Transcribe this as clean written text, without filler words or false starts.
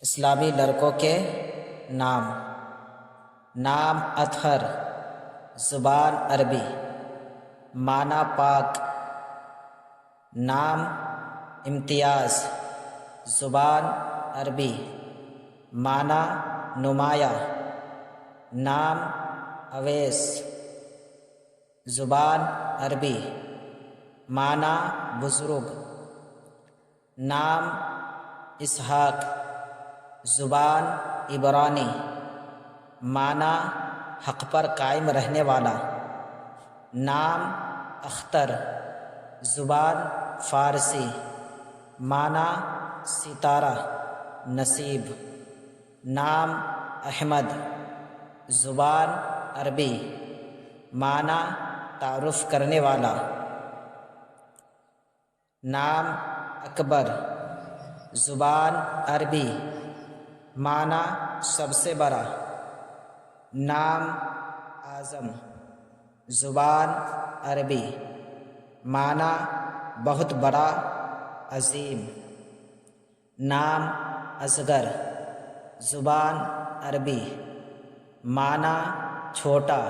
اسلامی لڑکوں کے نام: نام اطہر، زبان عربی، معنی پاک. نام امتیاز، زبان عربی، معنی نمایاں. نام اویس، زبان عربی، معنی بزرگ. نام اسحاق، زبان عبرانی، معنی حق پر قائم رہنے والا. نام اختر، زبان فارسی، معنی ستارہ، نصیب. نام احمد، زبان عربی، معنی تعارف کرنے والا. نام اکبر، زبان عربی، معنی سب سے بڑا. نام اعظم، زبان عربی، معنی بہت بڑا، عظیم. نام اصغر، زبان عربی، معنی چھوٹا.